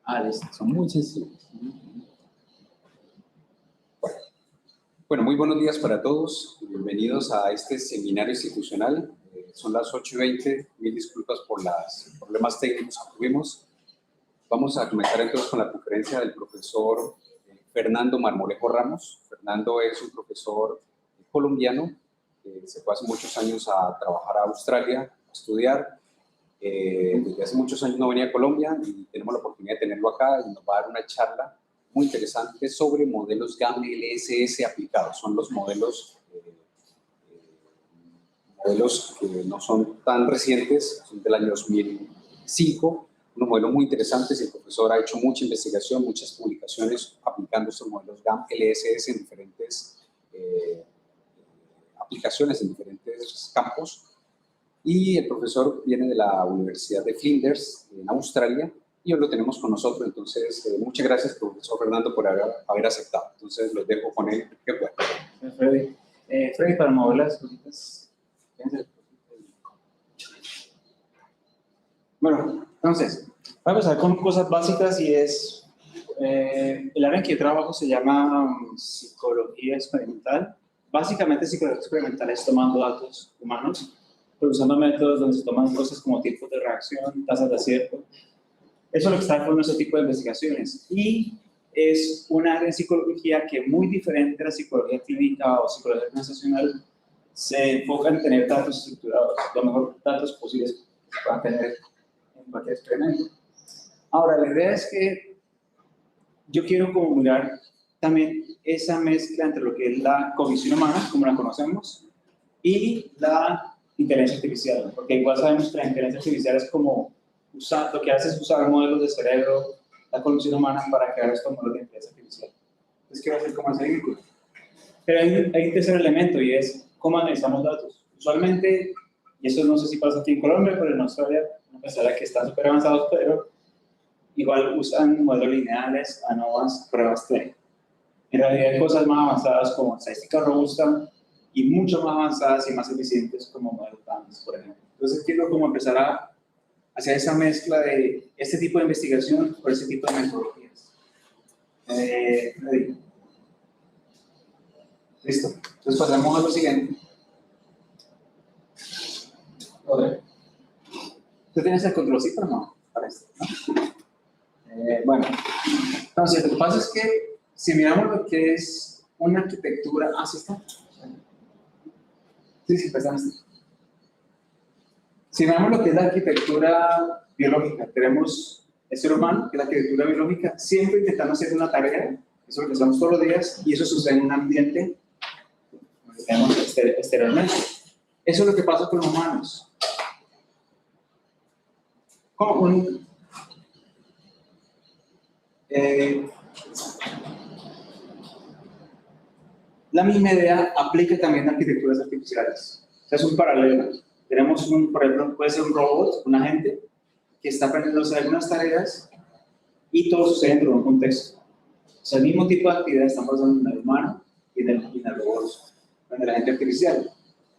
Listo. Son muy sencillos. Bueno, muy buenos días para todos. Bienvenidos a este seminario institucional. Son las 8:20. Mil disculpas por los problemas técnicos que tuvimos. Vamos a comenzar entonces con la conferencia del profesor Fernando Marmolejo Ramos. Fernando es un profesor colombiano que se fue hace muchos años a trabajar a Australia, a estudiar. Desde hace muchos años no venía a Colombia y tenemos la oportunidad de tenerlo acá y nos va a dar una charla muy interesante sobre modelos GAM LSS aplicados. Son los modelos que no son tan recientes, son del año 2005, unos modelos muy interesantes. El profesor ha hecho mucha investigación, muchas publicaciones aplicando estos modelos GAM LSS en diferentes aplicaciones, en diferentes campos. Y el profesor viene de la Universidad de Flinders, en Australia, y hoy lo tenemos con nosotros. Entonces, muchas gracias, profesor Fernando, por haber aceptado. Entonces, los dejo con él. ¿Qué fue? Freddy. Freddy, para mover las cositas. Bueno, entonces, voy a empezar con cosas básicas y es, el área en que yo trabajo se llama psicología experimental. Básicamente, psicología experimental es tomando datos humanos, pero usando métodos donde se toman cosas como tiempos de reacción, tasas de acierto. Eso es lo que está con ese tipo de investigaciones. Y es un área en psicología que, muy diferente a la psicología clínica o psicología organizacional, se enfoca en tener datos estructurados, los mejores datos posibles que se puedan tener en cualquier experimento. Ahora, la idea es que yo quiero como mirar también esa mezcla entre lo que es la cognición humana, como la conocemos, y la inteligencia artificial, porque igual sabemos que la inteligencia artificial es como lo que hace es usar modelos de cerebro, la cognición humana, para crear estos modelos de inteligencia artificial. Entonces, quiero hacer como ese vínculo. Pero hay un tercer elemento y es cómo analizamos datos. Usualmente, y eso no sé si pasa aquí en Colombia, pero en Australia, a pesar de que están súper avanzados, pero igual usan modelos lineales, ANOVAs, pruebas T. En realidad hay cosas más avanzadas como estadística robusta y mucho más avanzadas y más eficientes como modelos DAMS, por ejemplo. Entonces quiero como empezar a hacer esa mezcla de este tipo de investigación por ese tipo de metodologías. Listo. Entonces pasamos a lo siguiente. ¿Tú tienes el control sí, pero no? Para esto, ¿no? Bueno, entonces lo que pasa es que si miramos lo que es una arquitectura, ¿sí está? Sí, empezamos. Si miramos lo que es la arquitectura biológica, tenemos el ser humano, que es la arquitectura biológica, siempre intentando hacer una tarea, eso es lo que hacemos todos los días, y eso sucede en un ambiente, digamos, exteriormente. Eso es lo que pasa con los humanos. La misma idea aplica también a arquitecturas artificiales. O sea, es un paralelo. Tenemos, por ejemplo, puede ser un robot, un agente, que está aprendiendo a hacer algunas tareas y todo sucede dentro de un contexto. O sea, el mismo tipo de actividad está pasando en el humano y en el robot, en el agente artificial.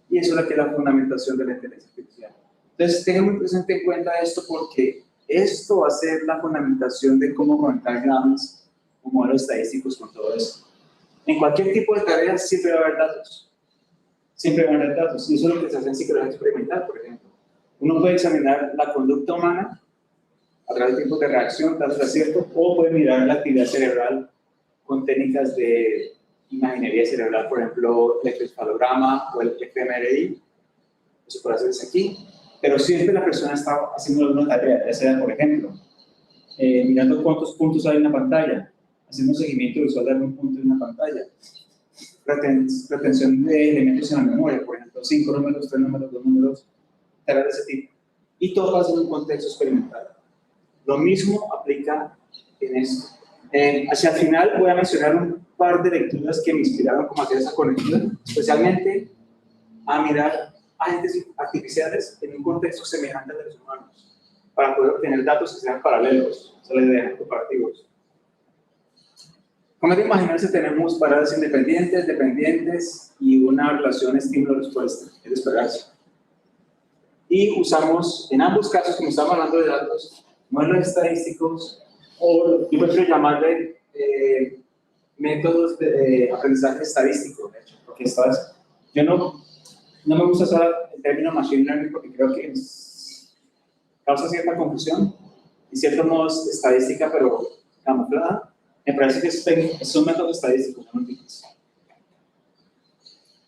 Y eso es lo que es la fundamentación de la inteligencia artificial. Entonces, tengan muy presente en cuenta esto porque esto va a ser la fundamentación de cómo conectar GAMs o modelos estadísticos con todo esto. En cualquier tipo de tarea siempre va a haber datos. Siempre va a haber datos. Y eso es lo que se hace en psicología experimental, por ejemplo. Uno puede examinar la conducta humana a través de tiempos de reacción, tasas de acierto, o puede mirar la actividad cerebral con técnicas de imaginería cerebral, por ejemplo, el electroencefalograma o el fMRI. Eso puede hacerse aquí. Pero siempre la persona está haciendo alguna tarea, ya sea, por ejemplo, mirando cuántos puntos hay en la pantalla, haciendo un seguimiento visual de algún punto en una pantalla, retención de elementos en la memoria, por ejemplo, 5 números, 3 números, 2 números, tareas de ese tipo. Y todo pasa en un contexto experimental. Lo mismo aplica en esto. Hacia el final voy a mencionar un par de lecturas que me inspiraron como hacer esa conexión, especialmente a mirar agentes artificiales en un contexto semejante al de los humanos, para poder obtener datos que sean paralelos, o sea, la idea de comparativos. Como es de imaginarse, tenemos paradas independientes, dependientes y una relación estímulo-respuesta, es de esperarse. Y usamos, en ambos casos, como estamos hablando de datos, modelos estadísticos o yo prefiero llamarle métodos de aprendizaje estadístico, de hecho, porque yo no me gusta usar el término machine learning porque creo que causa cierta confusión y cierto modo es estadística, pero camuflada. Me parece que es un método estadístico, no empíricos.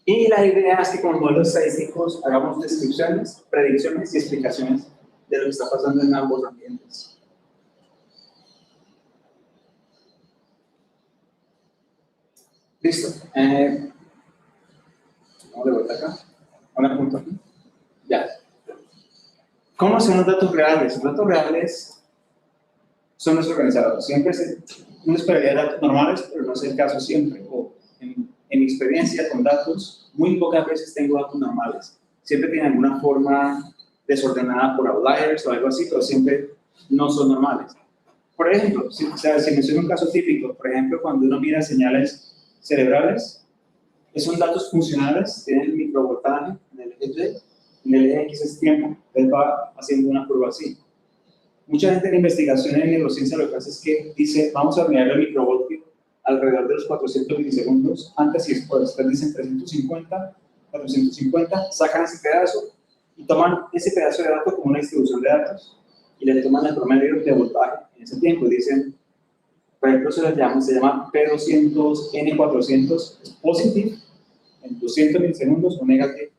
Y la idea es que con modelos estadísticos hagamos descripciones, predicciones y explicaciones de lo que está pasando en ambos ambientes. Listo. Vamos de vuelta acá. Ahora punto aquí. Ya. ¿Cómo son los datos reales? Los datos reales son desorganizados. Siempre uno esperaría datos normales, pero no es el caso siempre. O en mi experiencia con datos, muy pocas veces tengo datos normales. Siempre tienen alguna forma desordenada por outliers o algo así, pero siempre no son normales. Por ejemplo, si menciono un caso típico, por ejemplo, cuando uno mira señales cerebrales, son datos funcionales, tienen microvoltaje en el eje Y, en el eje X es tiempo, entonces va haciendo una curva así. Mucha gente en investigación en neurociencia lo que hace es que dice, vamos a mirar el microvoltio alrededor de los 400 milisegundos, antes y después. Entonces dicen 350, 450, sacan ese pedazo y toman ese pedazo de datos como una distribución de datos y le toman el promedio de voltaje en ese tiempo y dicen, por ejemplo, se llama P200, N400, es positive en 200 milisegundos o negative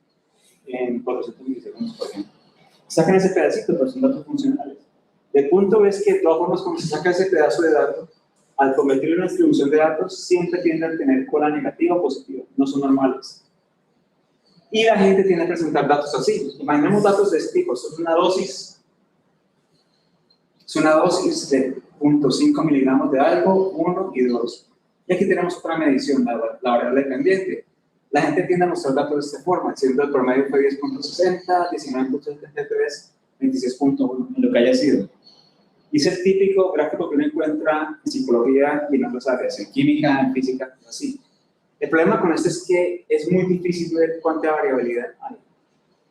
en 400 milisegundos, por ejemplo. Sacan ese pedacito, pero son datos funcionales. El punto es que, de todas formas, cuando se saca ese pedazo de datos, al convertirlo en una distribución de datos, siempre tienden a tener cola negativa o positiva, no son normales. Y la gente tiende a presentar datos así. Imaginemos datos de este tipo, es una dosis de 0.5 miligramos de algo, 1 y 2. Y aquí tenemos otra medición, la variable dependiente. La gente tiende a mostrar datos de esta forma, siendo el promedio fue 10.60, 19.73, 26.1, en lo que haya sido. Y es el típico gráfico que uno encuentra en psicología y en otras áreas, en química, en física, así. El problema con esto es que es muy difícil ver cuánta variabilidad hay.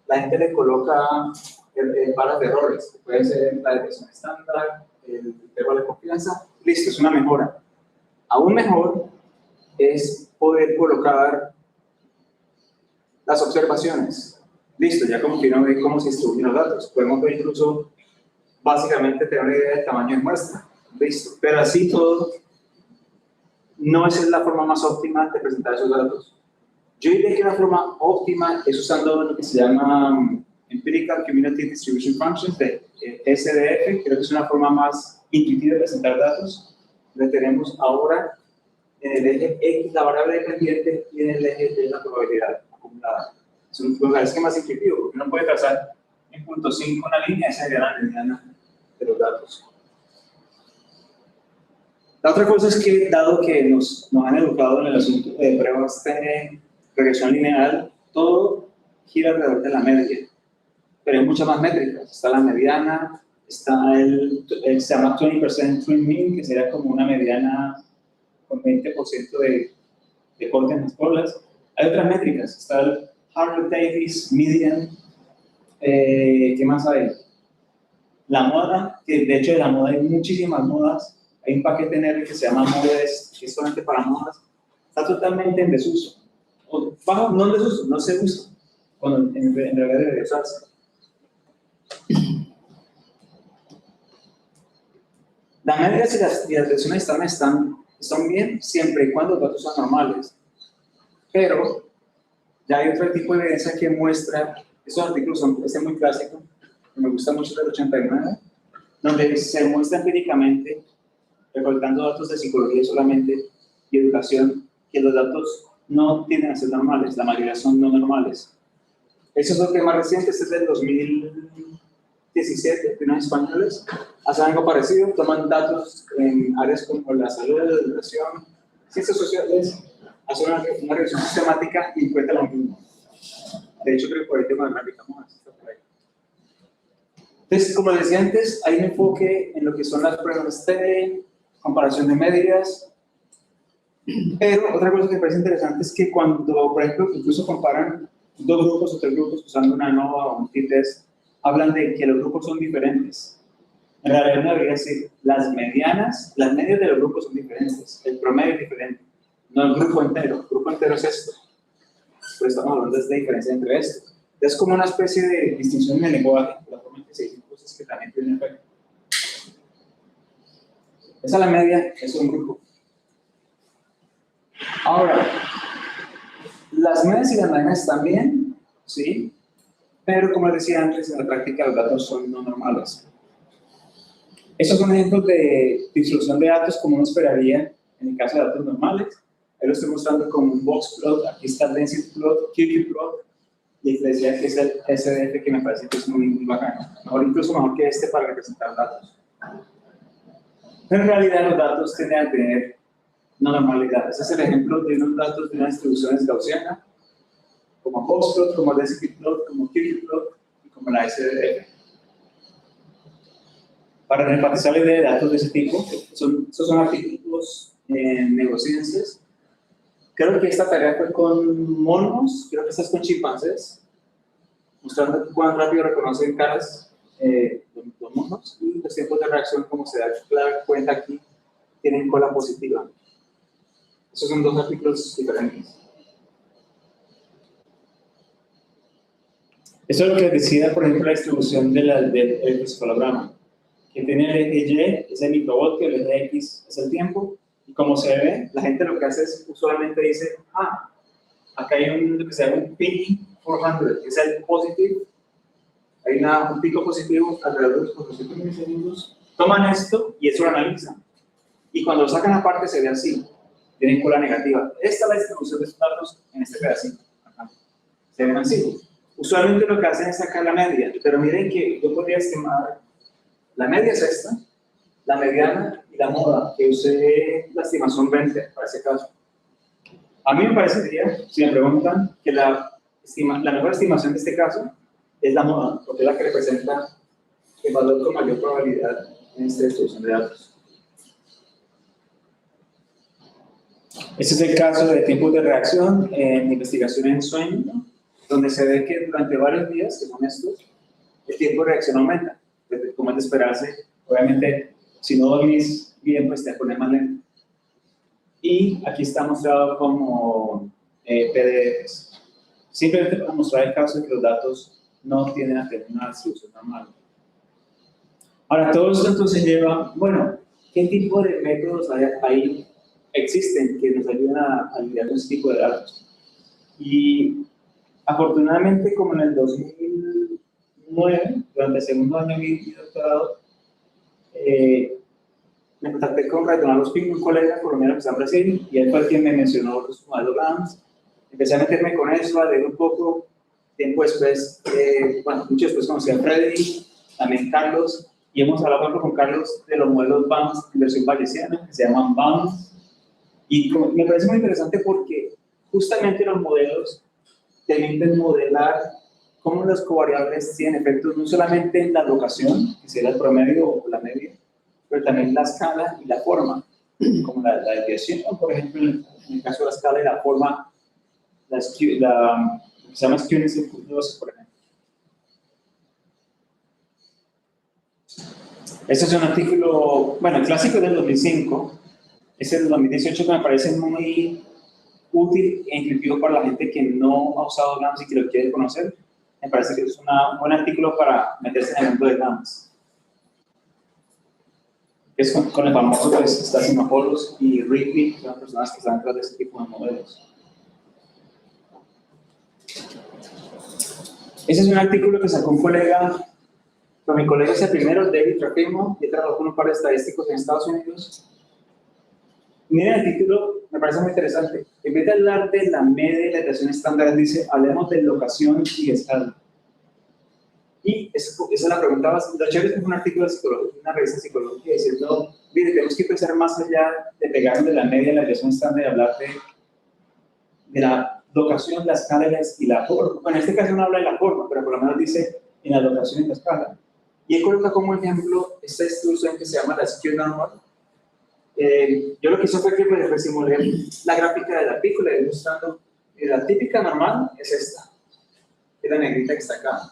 La gente le coloca barras de errores, que puede ser la desviación estándar, el intervalo de confianza, listo, es una mejora. Aún mejor es poder colocar las observaciones. Listo, ya como que uno ve cómo se distribuyen los datos. Podemos ver incluso, básicamente, tener una idea del tamaño de muestra. Listo, pero así todo, no esa es la forma más óptima de presentar esos datos. Yo diría que la forma óptima es usando lo que se llama Empirical Community Distribution Functions, de SDF, creo que es una forma más intuitiva de presentar datos. Le tenemos ahora en el eje X la variable dependiente y en el eje de la probabilidad acumulada. Es un esquema más intuitivo, porque uno puede trazar en punto 5 una línea, esa sería la mediana de los datos. La otra cosa es que, dado que nos han educado en el asunto de pruebas de regresión lineal, todo gira alrededor de la media. Pero hay muchas más métricas. Está la mediana, está se llama 20% true mean, que sería como una mediana con 20% de corte en las colas. Hay otras métricas. Está el Harvard-Davis median. ¿Qué más hay? La moda, que de hecho de la moda hay muchísimas modas. Hay un paquete en R que se llama Modes, que es solamente para modas. Está totalmente en desuso. No en desuso, no se usa. Cuando en realidad debería usarse. Las medias y las versiones están bien siempre y cuando los datos son normales. Pero ya hay otro tipo de evidencia que muestra, estos artículos son muy clásico, que me gusta mucho del 89, donde se muestra empíricamente, recolectando datos de psicología solamente y educación, que los datos no tienden a ser normales, la mayoría son no normales. Eso es lo que más reciente, este es del 2017, de unos españoles, hacen algo parecido, toman datos en áreas como la salud, la educación, ciencias sociales, hacen una revisión sistemática y encuentran lo mismo. De hecho, creo que por ahí tengo de matemáticas. Entonces, como les decía antes, hay un enfoque en lo que son las pruebas de comparación de medidas. Pero otra cosa que me parece interesante es que cuando, por ejemplo, incluso comparan dos grupos o tres grupos usando una ANOVA o un t-test, hablan de que los grupos son diferentes. En realidad no debería decir las medianas, las medias de los grupos son diferentes, el promedio es diferente, no el grupo entero. El grupo entero es esto. Pero estamos hablando de esta diferencia entre esto. Es como una especie de distinción en el lenguaje, la forma en que se dicen cosas que también tienen efecto. Esa es la media, es un grupo. Ahora, las medias y las medianas también, ¿sí? Pero como les decía antes, en la práctica los datos son no normales. Estos son ejemplos de distribución de datos como uno esperaría en el caso de datos normales. Ahí lo estoy mostrando como un box plot, aquí está el density plot, QQ plot, y les decía que es el SDF que me parece que es muy bacano. Mejor, incluso mejor que este para representar datos. Pero en realidad los datos tienden a tener no normalidad. Ese es el ejemplo de unos datos de una distribución gaussiana, como box plot, como density plot, como QQ plot y como la SDF. Para enfatizar la idea de datos de ese tipo, estos son artículos en neurociencias. Creo que esta tarea fue con monos, creo que esta es con chimpancés, mostrando cuán rápido reconocen caras los monos y los tiempos de reacción, como se da cuenta aquí, tienen cola positiva. Esos son dos artículos diferentes. Eso es lo que decide, por ejemplo, la distribución del electroencefalograma, que tiene el eje Y, es el microvoltio, el eje X es el tiempo, y como se ve, la gente lo que hace es, usualmente dice, acá hay lo que se llama un peak 400, que es el positivo, hay un pico positivo alrededor de los 400 milisegundos, toman esto y eso lo analizan, y cuando lo sacan aparte se ve así, tienen cola negativa. Esta es la distribución de estos datos en este pedacito, acá, se ven así. Usualmente lo que hacen es sacar la media, pero miren que yo podría estimar, la media es esta, la mediana y la moda, que usé la estimación 20 para ese caso. A mí me parecería, si me preguntan, que la mejor estimación de este caso es la moda, porque es la que representa el valor con mayor probabilidad en esta distribución de datos. Este es el caso de tiempos de reacción en investigación en sueño, donde se ve que durante varios días, que son estos, el tiempo de reacción aumenta, como es de esperarse. Obviamente, si no dormís bien, pues te pones más lento. Y aquí está mostrado como PDFs. Simplemente para mostrar el caso de que los datos no tienden a tener una distribución normal. Ahora, todo esto entonces lleva, bueno, ¿qué tipo de métodos ahí existen que nos ayuden a lidiar con este tipo de datos? Y afortunadamente, como en el 2009, durante el segundo año de mi doctorado, me contacté con Reynaldo Espino, un colega colombiano que está en Brasil, y él fue quien me mencionó los modelos GANs. Empecé a meterme con eso, a leer un poco. Tiempo después, mucho después conocí a Freddy, también Carlos, y hemos hablado con Carlos de los modelos BANS en versión bayesiana, que se llaman BANS. Y me parece muy interesante porque justamente los modelos permiten modelar cómo las covariables tienen efectos no solamente en la locación, que sería el promedio o la media, pero también la escala y la forma, como la desviación, por ejemplo, en el caso de la escala y la forma, se llama skewness en puntos, por ejemplo. Este es un artículo, bueno, clásico del 2005, es el 2018 que me parece muy útil e intuitivo para la gente que no ha usado GAMS y que lo quiere conocer. Me parece que es un buen artículo para meterse en el mundo de GAMS. Es con el famoso pues, Stasinopoulos y Rigby, que son personas que están detrás de este tipo de modelos. Ese es un artículo que sacó un colega, pero mi colega es el primero, David Trafimo, y trabajó con un par de estadísticos en Estados Unidos. Miren el título, me parece muy interesante. En vez de hablar de la media y la iteración estándar, dice, hablemos de locación y escala. Y esa es la pregunta básica. Lo chévere es un artículo de psicología, una revista de psicología, diciendo, mire, tenemos que pensar más allá de pegarnos de la media y la iteración estándar y hablar de la locación, la escala y la forma. Bueno, en este caso no habla de la forma, pero por lo menos dice en la locación y la escala. Y él coloca como ejemplo esta distribución que se llama la skew normal. Yo lo que hice fue que me resimulé la gráfica de la pícola y mostrando la típica normal es esta, es la negrita que está acá.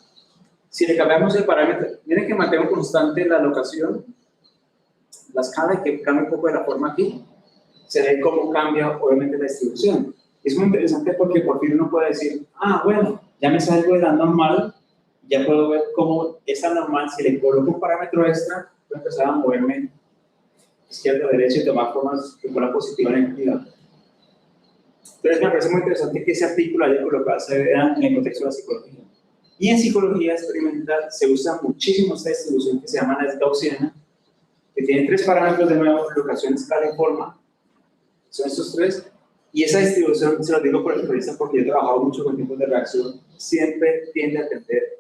Si le cambiamos el parámetro, miren que mantengo constante la locación, la escala, y que cambia un poco de la forma aquí, se ve cómo cambia obviamente la distribución. Es muy interesante porque por fin uno puede decir, ah, bueno, ya me salgo de la normal, ya puedo ver cómo esa normal, si le coloco un parámetro extra, puedo empezar a moverme izquierda a derecha y tomar formas de bola positiva o negativa. Entonces me parece muy interesante que ese artículo haya colocado se vea en el contexto de la psicología. Y en psicología experimental se usa muchísimo esta distribución que se llama la gaussiana, que tiene tres parámetros de nuevo: locación, escala y forma. Son estos tres. Y esa distribución, se lo digo por experiencia porque yo he trabajado mucho con tiempos de reacción, siempre tiende a tender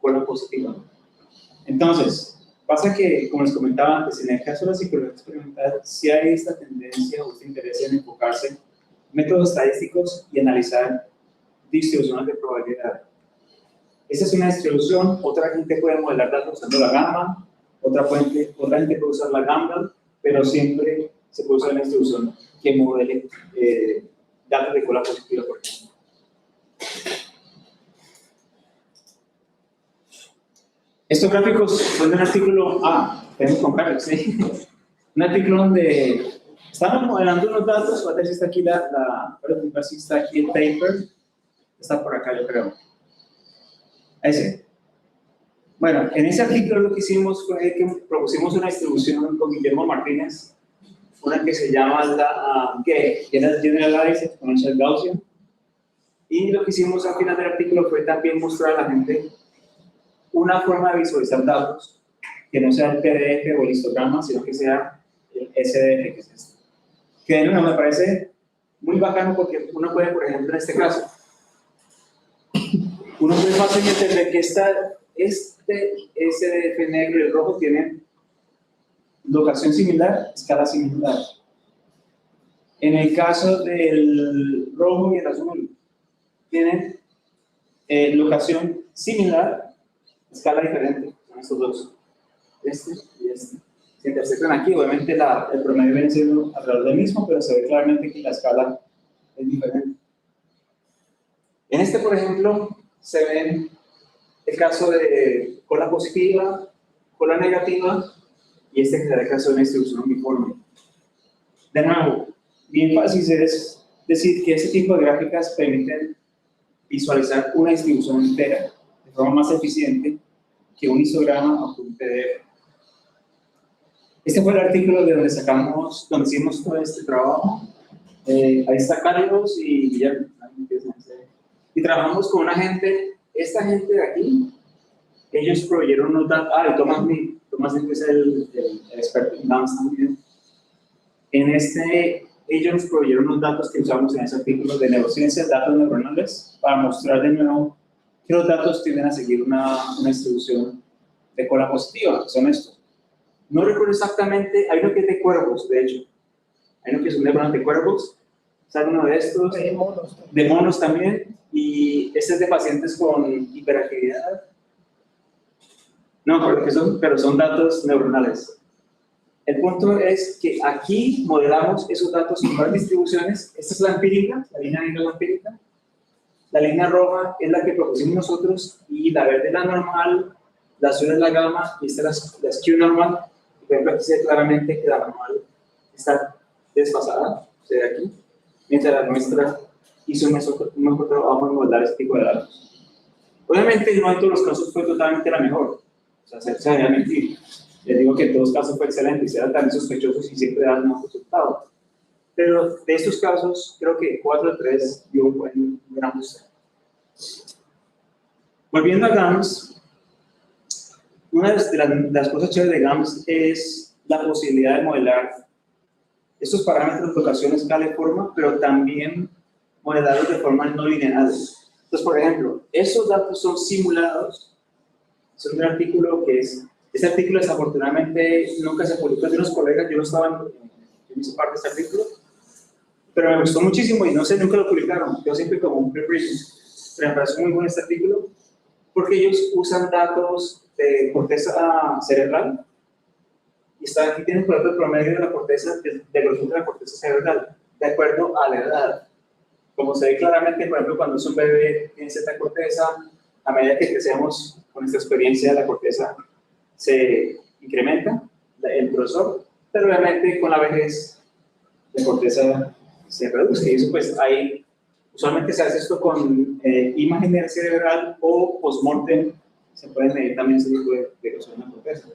con la positiva. Entonces, pasa que, como les comentaba antes, en el caso de la psicología experimental, sí hay esta tendencia o este interés en enfocarse en métodos estadísticos y analizar distribuciones de probabilidad. Esta es una distribución, otra gente puede modelar datos usando la gamma, otra gente puede usar la gamma, pero siempre se puede usar una distribución que modele datos de cola positiva, por ejemplo. Estos gráficos son de un artículo, tenemos con Carlos, ¿sí? Un artículo donde estamos modelando unos datos, voy a ver si está aquí el paper, está por acá yo creo. Ese. Bueno, en ese artículo lo que hicimos fue que propusimos una distribución con Guillermo Martínez, una que se llama la GAE, Generalized Exponential Gaussian, y lo que hicimos al final del artículo fue también mostrar a la gente una forma de visualizar datos que no sea el PDF o el histograma, sino que sea el SDF, que es este. Que de nuevo me parece muy bacano porque uno puede, por ejemplo, en este caso, uno puede fácilmente entender que este SDF negro y el rojo tienen locación similar, escala similar. En el caso del rojo y el azul, tienen locación similar, escala diferente. Son estos dos, este y este. Se intersectan aquí, obviamente el promedio viene siendo alrededor del mismo, pero se ve claramente que la escala es diferente. En este, por ejemplo, se ve el caso de cola positiva, cola negativa, y este que será el caso de una distribución uniforme. De nuevo, bien fácil es decir que este tipo de gráficas permiten visualizar una distribución entera de forma más eficiente que un histograma o un PDF. Este fue el artículo de donde hicimos todo este trabajo. Ahí está Carlos y Guillermo. Y trabajamos con una gente, esta gente de aquí, ellos proveyeron unos datos, y Tomás es el experto en DAMS también. Ellos nos proveyeron unos datos que usamos en ese artículo de neurociencia, datos neuronales, para mostrar de nuevo que los datos tienden a seguir una distribución de cola positiva, que son estos. No recuerdo exactamente, hay uno que es de cuervos, de hecho. Hay uno que es un neuronal de cuervos, sale uno de estos, de monos también, y este es de pacientes con hiperactividad. No, pero son datos neuronales. El punto es que aquí modelamos esos datos en varias distribuciones. Esta es la empírica, la línea negra es la empírica. La línea roja es la que propusimos nosotros, y la verde es la normal, la azul es la gamma, y esta es la skew normal. Por ejemplo, aquí se ve claramente que la normal está desfasada, se ve aquí, mientras la nuestra hizo un mejor trabajo en modelar este tipo de datos. Obviamente, no en todos los casos fue totalmente la mejor, o sea, se debería mentir. Les digo que en todos los casos fue excelente y se eran también sospechosos y siempre dan un resultado. Pero de estos casos, creo que 4 de 3 dio un buen ajuste. Volviendo a GAMS, una de las cosas chéveres de GAMS es la posibilidad de modelar estos parámetros de locación, escala y forma, pero también modelarlos de forma no lineal. Entonces, por ejemplo, esos datos son simulados. Es un artículo que es... Este artículo desafortunadamente nunca se publicó de unos colegas, yo no estaba en esa parte de este artículo, pero me gustó muchísimo y no sé, nunca lo publicaron. Yo siempre como un preprint, pero me parece muy bueno este artículo, porque ellos usan datos de corteza cerebral, y aquí tienen por ejemplo el promedio de la corteza, de grosor de la corteza cerebral, de acuerdo a la edad. Como se ve claramente, por ejemplo, cuando es un bebé tiene cierta corteza, a medida que crecemos con nuestra experiencia, la corteza se incrementa, el grosor, pero obviamente con la vejez la corteza se reduce. Y eso pues hay, usualmente se hace esto con imagen cerebral o post-mortem, se puede medir también ese tipo de grosor en la corteza.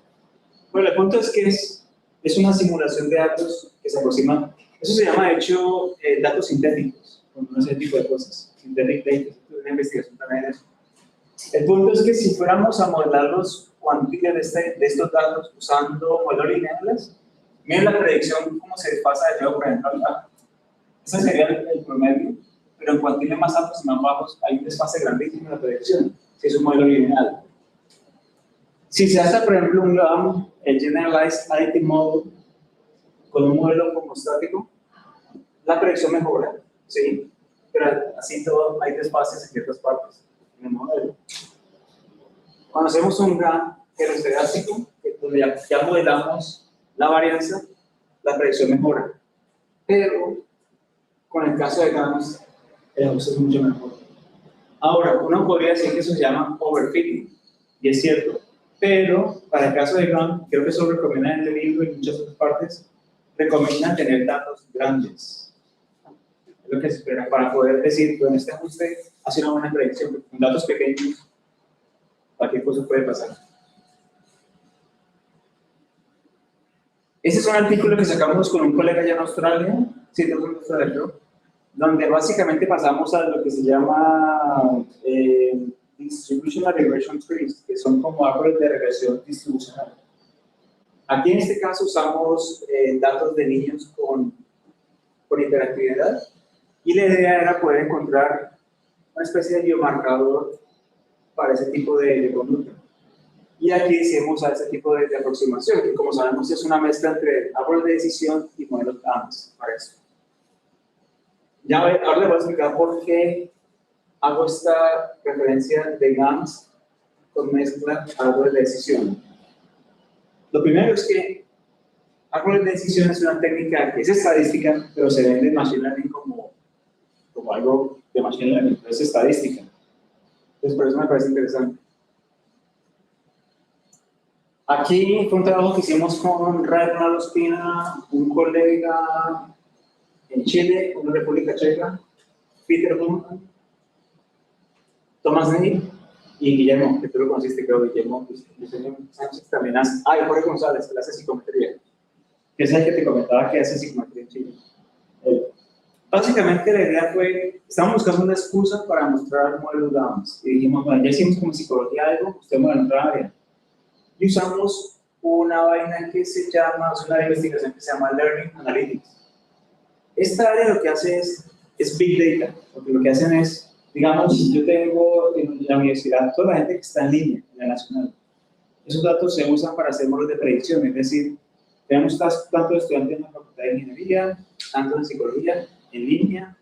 Bueno, el punto es que es una simulación de datos que se aproxima, eso se llama de hecho datos sintéticos, con ese tipo de cosas, synthetic data, una investigación también de eso. El punto es que si fuéramos a modelar los cuantiles de estos datos usando modelos lineales, miren la predicción cómo se desfasa de nuevo, por ejemplo, acá. Ese sería el promedio, pero en cuantiles más altos y más bajos hay un desfase grandísimo en la predicción, si es un modelo lineal. Si se hace, por ejemplo, un GAM, el Generalized Additive Model, con un modelo como estático, la predicción mejora, ¿sí? Pero así todo hay desfases en ciertas partes en el modelo. Cuando hacemos un GAM heterocedástico, donde ya modelamos la varianza, la predicción mejora. Pero con el caso de GAMs, el ajuste es mucho mejor. Ahora, uno podría decir que eso se llama overfitting, y es cierto, pero para el caso de GAM, creo que eso lo recomiendan en el libro y en muchas otras partes, recomiendan tener datos grandes. Es lo que se espera para poder decir, bueno, este ajuste hace una buena predicción, porque con datos pequeños, cualquier cosa puede pasar. Este es un artículo que sacamos con un colega allá en Australia, sí, en Australia, donde básicamente pasamos a lo que se llama Distributional Regression Trees, que son como árboles de regresión distribucional. Aquí en este caso usamos datos de niños con hiperactividad y la idea era poder encontrar una especie de biomarcador para ese tipo de conducta. Y aquí hicimos a ese tipo de aproximación, que como sabemos es una mezcla entre árboles de decisión y modelos GAMS para eso. Ya ahora les voy a explicar por qué hago esta referencia de GAMS con mezcla árboles de decisión. Lo primero es que árboles de decisión es una técnica que es estadística, pero se vende en Machine Learning como algo de Machine Learning, no es estadística. Entonces, por eso me parece interesante. Aquí fue un trabajo que hicimos con Ray Ronaldo Espina, un colega en Chile, una República Checa, Peter Blumenthal, Thomas Neil y Guillermo, que tú lo conociste, creo, Guillermo Sánchez también hace, y Jorge González, que hace psicometría, que es el que te comentaba que hace psicometría en Chile. Básicamente la idea fue, estábamos buscando una excusa para mostrar modelos GAMS, y dijimos, bueno, ya hicimos como psicología algo, usemos en otra área. Y usamos una vaina que se llama, es una investigación que se llama Learning Analytics. Esta área lo que hace es Big Data, porque lo que hacen es, digamos, yo tengo en la universidad toda la gente que está en línea, en la nacional. Esos datos se usan para hacer modelos de predicción, es decir, tenemos tantos estudiantes en la facultad de ingeniería, tanto en psicología, en línea.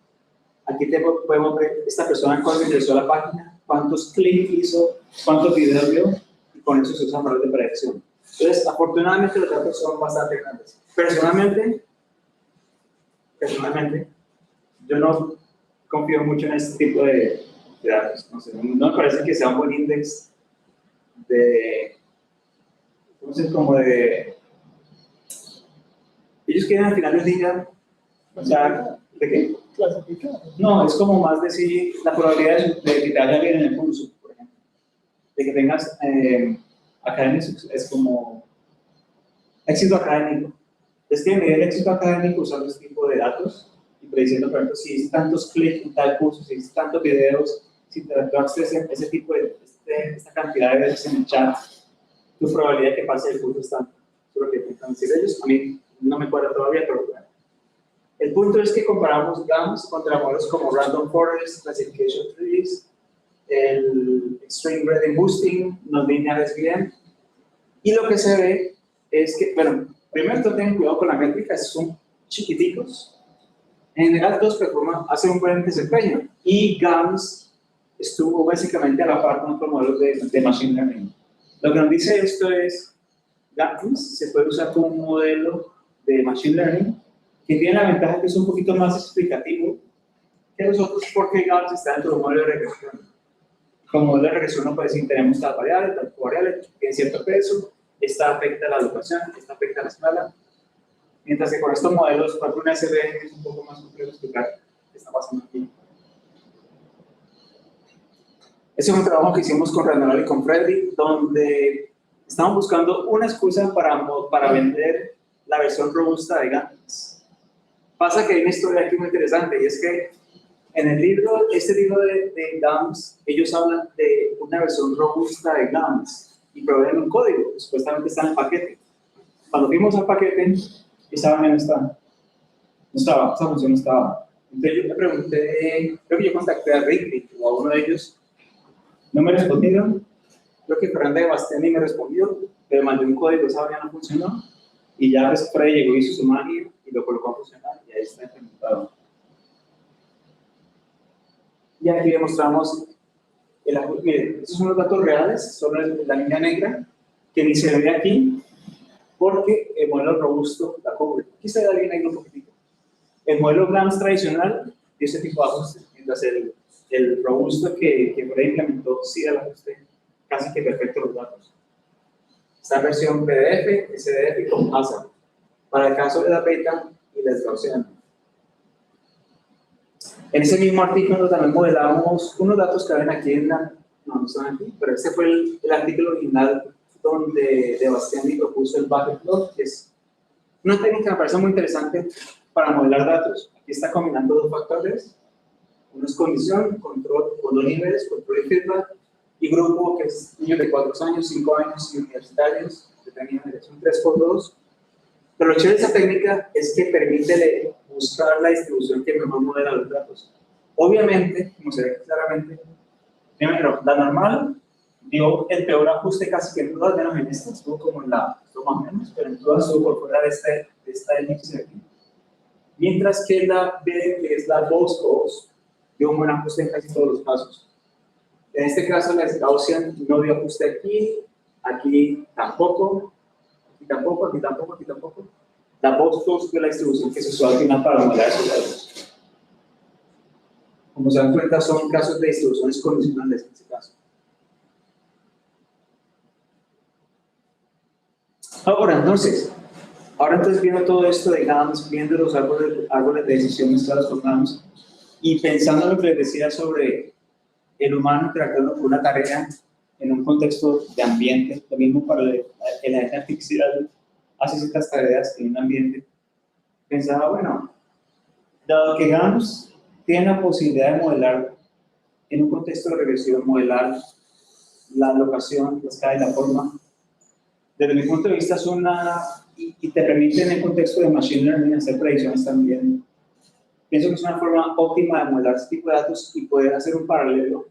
Aquí podemos ver esta persona cuando ingresó a la página, cuántos clics hizo, cuántos videos vio, y con eso se usan modelos de predicción. Entonces, afortunadamente los datos son bastante grandes. Personalmente, yo no confío mucho en este tipo de datos. No sé, no me parece que sea un buen índice de, entonces, como de, ellos quieren al final del día, o sea, ¿de qué? Clasificado. No, es como más decir la probabilidad de que te vaya bien en el curso, por ejemplo. De que tengas académicos, es como éxito académico. Es que medir el éxito académico usando este tipo de datos y prediciendo, por ejemplo, si hice tantos clics en tal curso, si hice tantos videos, si interactuaste ese tipo de, esta cantidad de veces en el chat, tu probabilidad de que pase el curso es tanta. Eso es lo que intentan decir ellos. A mí no me cuadra todavía, pero bueno. El punto es que comparamos GAMS contra modelos como Random Forest, Classification Trees, el Extreme Gradient Boosting, Non-Linear SVM, y lo que se ve es que, bueno, primero tengan cuidado con la métrica, son chiquiticos. En general, todos hacen un buen desempeño, y GAMS estuvo básicamente a la par con otros modelos de Machine Learning. Lo que nos dice esto es, GAMS se puede usar como un modelo de Machine Learning que tiene la ventaja que es un poquito más explicativo que los otros porque GAMS está dentro de un modelo de regresión. Como modelo de regresión uno puede decir, tenemos tal variable, tiene cierto peso, esta afecta a la locación, esta afecta a la escala. Mientras que con estos modelos, por ejemplo, una SVM es un poco más complejo explicar qué está pasando aquí. Ese es un trabajo que hicimos con Renal y con Freddy, donde estamos buscando una excusa para vender la versión robusta de GAMS. Pasa que hay una historia aquí muy interesante, y es que en el libro, este libro de GAMS, ellos hablan de una versión robusta de GAMS y proveen un código, que supuestamente está en el paquete. Cuando fuimos al paquete, esa vaina no estaba, esa función no estaba. Entonces yo le pregunté, creo que yo contacté a Rick o a uno de ellos, no me respondieron. Creo que Fernanda de Bastiani me respondió, le mandé un código, esa vaina no funcionó, y ya pues Freddy llegó, hizo su magia y lo colocó a funcionar, y ahí está implementado. Y aquí le mostramos el ajuste. Miren, estos son los datos reales, son la línea negra, que ni se ve aquí, porque el modelo robusto la cubre. Aquí se ve la línea negra un poquitito. El modelo GAMS tradicional tiene ese tipo de ajuste, mientras el robusto que Freddy implementó sí da el ajuste casi que perfecto los datos. Esta versión PDF, SDF y con ASA, para el caso de la beta y la Gaussiana. En ese mismo artículo también modelamos unos datos que ven aquí no están aquí, pero este fue el artículo original donde de Bastiani propuso el bucket plot, que es una técnica que me parece muy interesante para modelar datos. Aquí está combinando dos factores, uno es condición, control, con dos niveles, control y feedback, y grupo, que es niños de 4 años, 5 años y universitarios, que tenían son 3x2. Pero lo chévere de esa técnica es que permite buscar la distribución que mejor modela los datos. Obviamente, como se ve claramente, primero, la normal dio el peor ajuste casi que en todas, menos en esta, estuvo como en la, estuvo más o menos, pero en todas estuvo por fuera de esta elipse de aquí. Mientras que la B, que es la Bose-Coase, dio un buen ajuste en casi todos los casos. En este caso, la Gaussian no dio ajuste aquí tampoco, aquí tampoco, aquí tampoco, aquí tampoco. La Bose-Coase fue la distribución que se usó al final para modelar esos datos. Como se dan cuenta, son casos de distribuciones condicionales en este caso. Ahora entonces viendo todo esto de GAMS, viendo los árboles de decisión mezclados con GAMS, y pensando en lo que les decía sobre el humano interactuando con una tarea en un contexto de ambiente, lo mismo para el agente artificial hace ciertas tareas en un ambiente, pensaba, bueno, dado que GAMS tiene la posibilidad de modelar en un contexto de regresión, modelar la locación, la escala y la forma, desde mi punto de vista es y te permite en el contexto de Machine Learning hacer predicciones también. Pienso que es una forma óptima de modelar este tipo de datos y poder hacer un paralelo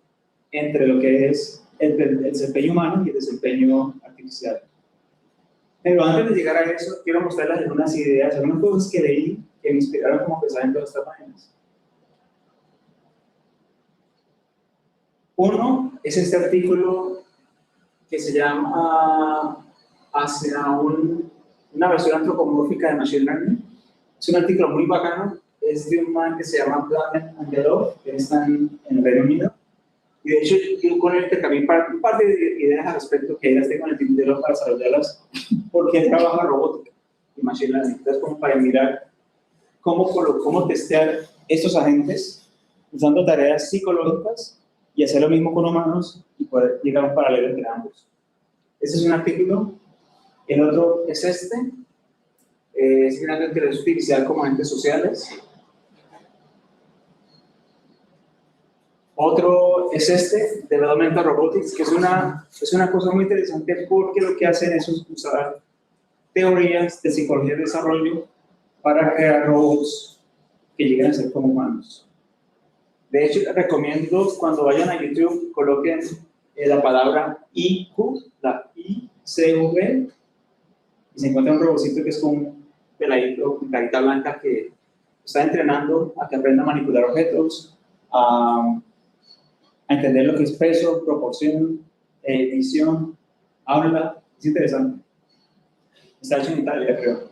entre lo que es el desempeño humano y el desempeño artificial. Pero antes de llegar a eso, quiero mostrarles algunas ideas, algunas cosas que leí que me inspiraron como pensar en todas estas páginas. Uno es este artículo que se llama hacia una versión antropomórfica de Machine Learning. Es un artículo muy bacano, es de un man que se llama Planet Angelov, que está en el Reino Unido. Y de hecho, yo con él intercambié un par de ideas al respecto que las tengo en el tintero para desarrollarlas, porque él trabaja robótica y Machine Learning. Entonces, como para mirar cómo testear estos agentes usando tareas psicológicas y hacer lo mismo con humanos y poder llegar a un paralelo entre ambos. Este es un artículo. El otro es este, es generando inteligencia artificial como agentes sociales. Otro es este, Developmental Robotics, que es una cosa muy interesante porque lo que hacen es usar teorías de psicología de desarrollo para crear robots que lleguen a ser como humanos. De hecho, les recomiendo cuando vayan a YouTube, coloquen la palabra IQ, la ICV, y se encuentra un robotcito que es como un peladito con carita blanca que está entrenando a que aprenda a manipular objetos, a entender lo que es peso, proporción, edición, habla. Es interesante. Está hecho en Italia, creo.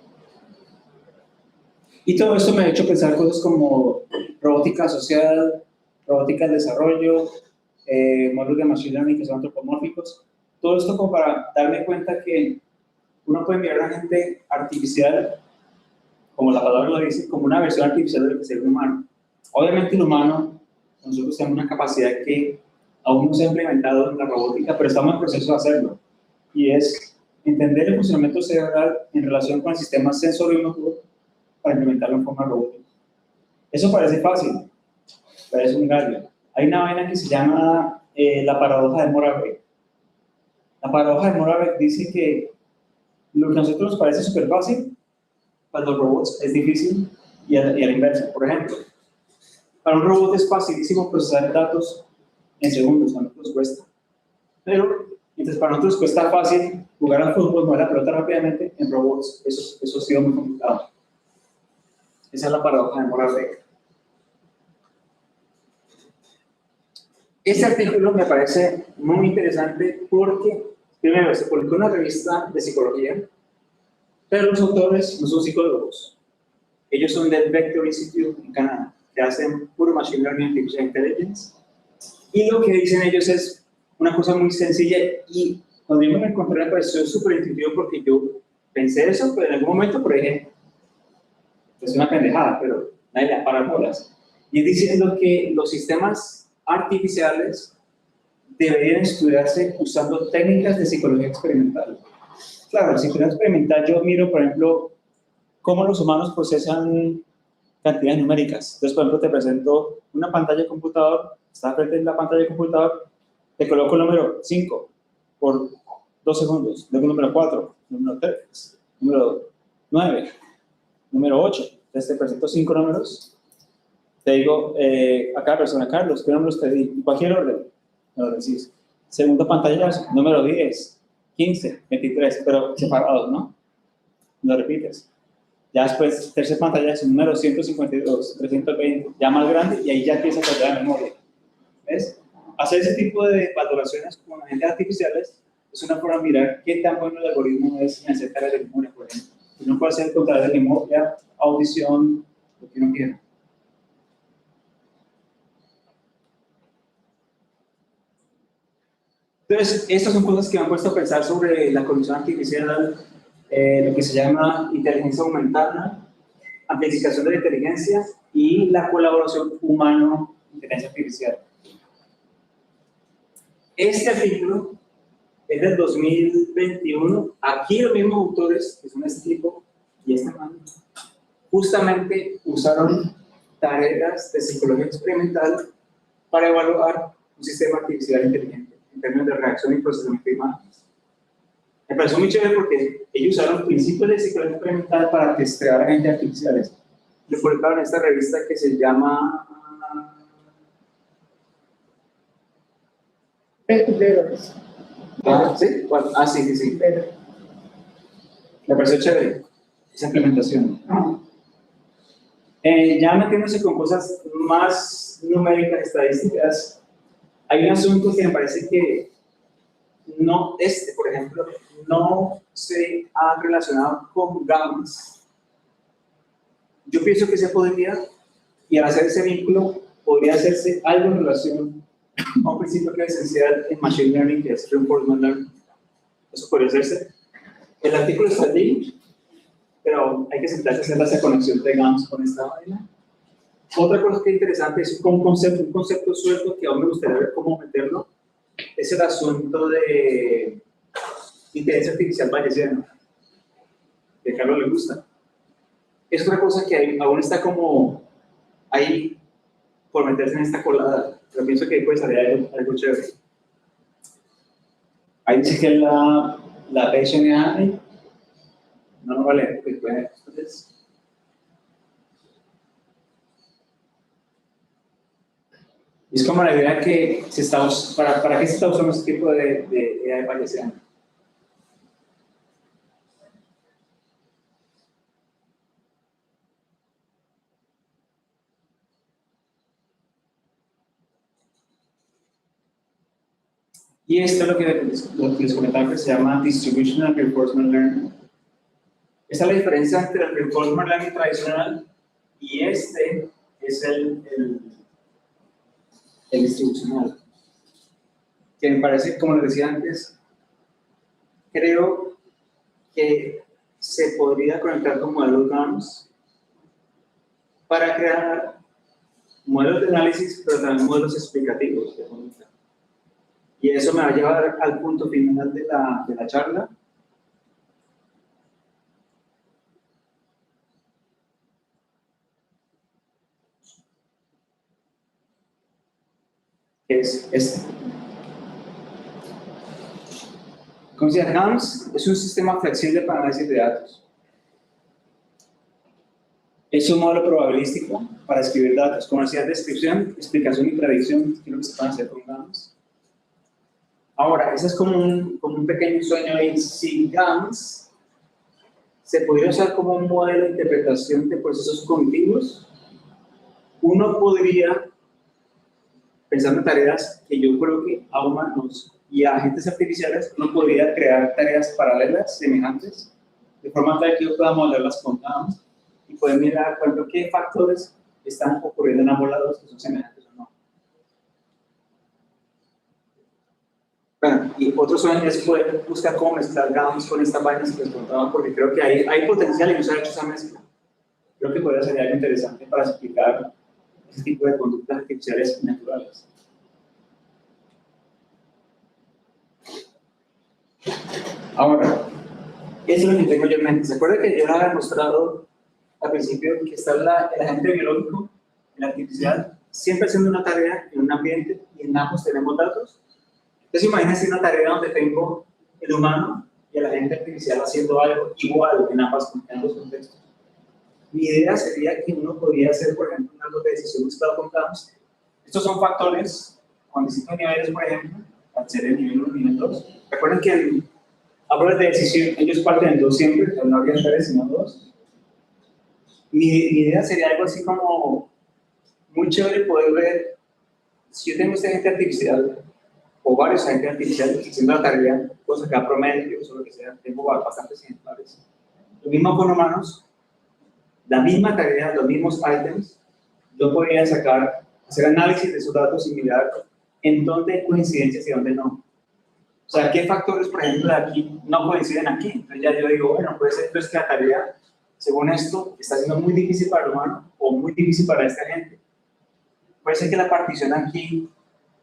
Y todo esto me ha hecho pensar cosas como robótica social, robótica del desarrollo, módulos de Machine Learning que son antropomórficos. Todo esto como para darme cuenta que uno puede mirar a la gente artificial, como la palabra lo dice, como una versión artificial del ser humano. Obviamente el humano, nosotros tenemos una capacidad que aún no se ha implementado en la robótica, pero estamos en proceso de hacerlo. Y es entender el funcionamiento cerebral en relación con el sistema sensorio-motor para implementarlo en forma robótica. Eso parece fácil, parece un gallo. Hay una vaina que se llama la paradoja de Moravec. La paradoja de Moravec dice que lo que a nosotros nos parece súper fácil, para los robots es difícil y a la inversa. Por ejemplo, para un robot es facilísimo procesar datos en segundos, a nosotros cuesta. Pero, mientras para nosotros cuesta fácil jugar al fútbol, mover la pelota rápidamente, en robots eso ha sido muy complicado. Esa es la paradoja de Moravec. Este artículo me parece muy interesante porque, primero, se publicó en una revista de psicología, pero los autores no son psicólogos. Ellos son del Vector Institute en Canadá, que hacen puro Machine Learning Artificial Intelligence. Y lo que dicen ellos es una cosa muy sencilla y cuando yo me encontré me pareció súper intuitivo porque yo pensé eso, pero en algún momento, por ejemplo, es una pendejada, pero nadie le para bolas. Y es diciendo que los sistemas artificiales deberían estudiarse usando técnicas de psicología experimental. Claro, en psicología experimental yo miro, por ejemplo, cómo los humanos procesan cantidades numéricas. Entonces, por ejemplo, te presento una pantalla de computador, está frente a la pantalla de computador, te coloco el número 5 por 2 segundos, luego el número 4, número 3, número 9, número 8. Entonces te presento 5 números, te digo a cada persona, Carlos, ¿qué números te di? En cualquier orden, me lo decís. Segundo pantallazo, número 10, 15, 23, pero separados, ¿no? Lo repites. Ya después, tercer pantallazo, número 152, 320, ya más grande, y ahí ya empieza a perder la memoria. ¿Ves? Hacer ese tipo de valoraciones con agentes artificiales es una forma de mirar qué tan bueno el algoritmo es en acercar la memoria, por ejemplo. Uno puede hacer contra la memoria, audición, lo que uno quiera. Entonces, estas son cosas que me han puesto a pensar sobre la cognición artificial, lo que se llama inteligencia aumentada, amplificación de la inteligencia y la colaboración humano-inteligencia artificial. Este artículo es del 2021. Aquí los mismos autores, que son este tipo y este man, justamente usaron tareas de psicología experimental para evaluar un sistema artificial inteligente en términos de reacción y procesamiento de imágenes. Me pareció muy chévere porque ellos usaron principios de psicología experimental para testear agentes artificiales. Lo publicaron en esta revista que se llama ¿sí? Bueno, sí. Me pareció chévere esa implementación. Ya metiéndose con cosas más numéricas, estadísticas, hay un asunto que me parece que no, por ejemplo, no se ha relacionado con gamas. Yo pienso que se podría, y al hacer ese vínculo, podría hacerse algo en relación a un principio que es esencial en Machine Learning, que es Reinforcement Learning. Eso podría hacerse. El artículo está allí, pero hay que sentarse a hacer esa conexión de GAMS con esta vaina. Otra cosa que es interesante es un concepto suelto que aún me gustaría ver cómo meterlo, es el asunto de inteligencia artificial bayesiana, que a Carlos le gusta. Es una cosa que aún está como ahí por meterse en esta colada, pero pienso que puede salir algo chévere. Ahí dice que la Bayesian AI, no lo vale, porque puede. Es como la idea que se está, ¿para qué se está usando este tipo de AI bayesiana? Y esto es lo que les comentaba que se llama Distributional Reinforcement Learning. Esta es la diferencia entre el Reinforcement Learning tradicional y este es el distribucional. que me parece, como les decía antes, creo que se podría conectar con modelos GAMS para crear modelos de análisis, pero también modelos explicativos de conducta. Y eso me va a llevar al punto final de la charla. Que es este. Como decía, GAMS es un sistema flexible para análisis de datos. Es un modelo probabilístico para escribir datos. Como decía, descripción, explicación y predicción, que es lo que se puede hacer con GAMS. Ahora, ese es como un pequeño sueño ahí. Si GAMS se podría usar como un modelo de interpretación de procesos cognitivos, uno podría, pensando en tareas que yo creo que a humanos y a agentes artificiales, uno podría crear tareas paralelas, semejantes, de forma tal que yo pueda modelarlas con GAMS y poder mirar qué factores están ocurriendo en ambos lados que son semejantes o no. Bueno, y otro sueño es poder buscar cómo mezclar GAMS con estas vainas que les contaba, porque creo que hay potencial y no se ha hecho esa mezcla. Creo que podría ser algo interesante para explicar ese tipo de conductas artificiales y naturales. Ahora, eso es lo que tengo yo en mente. ¿Se acuerda que yo les había mostrado al principio que está el agente biológico, el artificial, siempre haciendo una tarea en un ambiente y en ambos tenemos datos? Entonces imagínense una tarea donde tengo el humano y el agente artificial haciendo algo igual en ambos contextos. Mi idea sería que uno podría hacer, por ejemplo, un árbol de decisión mezclado con GAMS. Estos son factores con distintos niveles, por ejemplo, al ser el nivel 1 y nivel 2. Recuerden que en árboles de decisión ellos parten en dos siempre, no habría tres sino dos. Mi idea sería algo así como muy chévere poder ver si yo tengo este agente artificial o varios agentes artificiales haciendo la tarea, puedo sacar promedios o lo que sea, tengo bastantes ejemplares. Lo mismo con humanos, la misma tarea, los mismos items, yo podría hacer análisis de esos datos y mirar en dónde hay coincidencias y dónde no. O sea, qué factores, por ejemplo, de aquí no coinciden aquí. Entonces ya yo digo, bueno, puede ser que la tarea, según esto, está siendo muy difícil para el humano o muy difícil para esta gente. Puede ser que la partición aquí